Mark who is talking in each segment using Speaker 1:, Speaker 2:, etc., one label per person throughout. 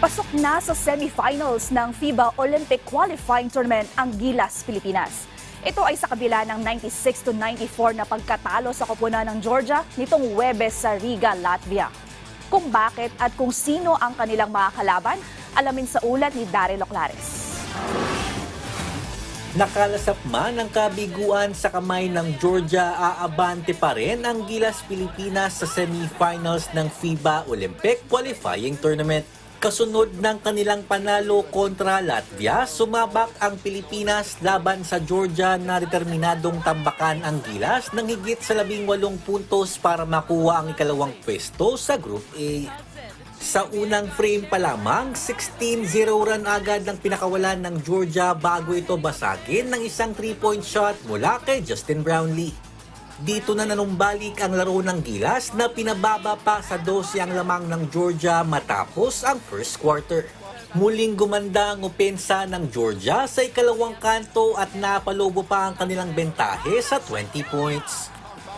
Speaker 1: Pasok na sa semifinals ng FIBA Olympic Qualifying Tournament ang Gilas, Pilipinas. Ito ay sa kabila ng 96-94 na pagkatalo sa koponan ng Georgia nitong Huwebes sa Riga, Latvia. Kung bakit at kung sino ang kanilang mga kalaban, alamin sa ulat ni Daryl Oclares.
Speaker 2: Nakalasap man ang kabiguan sa kamay ng Georgia, aabante pa rin ang Gilas Pilipinas sa semifinals ng FIBA Olympic Qualifying Tournament. Kasunod ng kanilang panalo kontra Latvia, sumabak ang Pilipinas laban sa Georgia na determinadong tambakan ang Gilas ng higit sa 18 puntos para makuha ang ikalawang pwesto sa Group A. Sa unang frame pa lamang, 16-0 run agad ang pinakawalan ng Georgia bago ito basagin ng isang 3-point shot mula kay Justin Brownlee. Dito na nanumbalik ang laro ng Gilas na pinababa pa sa 12 ang lamang ng Georgia matapos ang first quarter. Muling gumanda ang opensa ng Georgia sa ikalawang kanto at napalobo pa ang kanilang bentahe sa 20 points.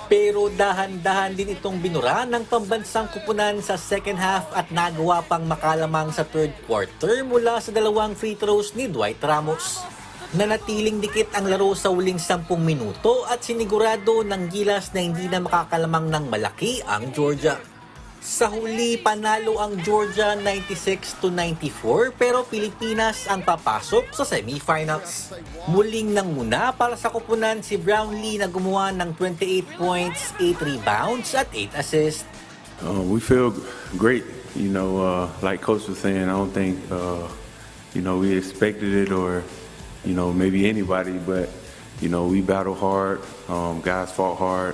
Speaker 2: Pero dahan-dahan din itong binura ng pambansang kupunan sa second half at nagawa pang makalamang sa third quarter mula sa dalawang free throws ni Dwight Ramos. Nanatiling dikit ang laro sa huling 10 minuto at sinigurado ng Gilas na hindi na makakalamang ng malaki ang Georgia. Sa huli, panalo ang Georgia 96-94 pero Pilipinas ang papasok sa semifinals. Muling nanguna para sa kupunan si Brownlee na gumawa ng 28 points, 8 rebounds at 8 assists.
Speaker 3: We feel great, like Coach was saying. I don't think, we expected it or, maybe anybody, but, we battled hard. Guys fought hard,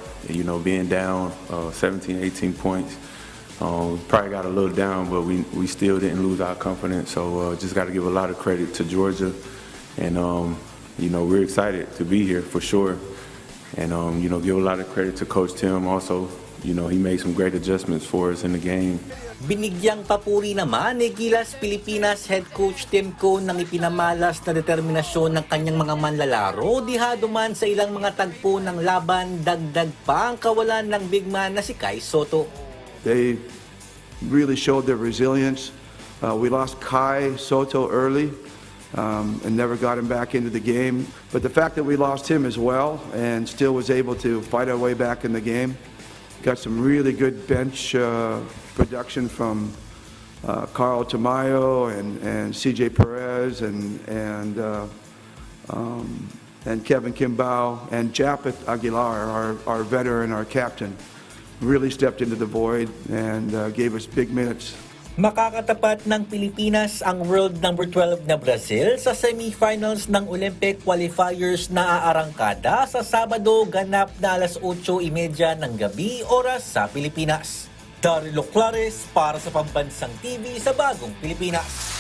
Speaker 3: being down 17, 18 points. We probably got a little down, but we still didn't lose our confidence. So just got to give a lot of credit to Georgia. And, we're excited to be here for sure. And, give a lot of credit to Coach Tim also. He made some great adjustments for us in the game.
Speaker 2: Binigyang papuri naman ni Gilas Pilipinas head coach Tim Cone ng ipinamalas na determinasyon ng kanyang mga manlalaro dihado man sa ilang mga tagpo ng laban, dagdag pa ang kawalan ng big man na si Kai Sotto.
Speaker 4: They really showed their resilience. We lost Kai Sotto early and never got him back into the game. But the fact that we lost him as well and still was able to fight our way back in the game, got some really good bench production from Carl Tamayo and CJ Perez and Kevin Kimball and Japeth Aguilar, our veteran, our captain. Really stepped into the void and gave us big minutes.
Speaker 2: Makakatapat ng Pilipinas ang world number 12 na Brazil sa semifinals ng Olympic qualifiers na aarangkada sa Sabado ganap na 8:30 ng gabi oras sa Pilipinas. Daryl Oclares para sa Pambansang TV sa Bagong Pilipinas.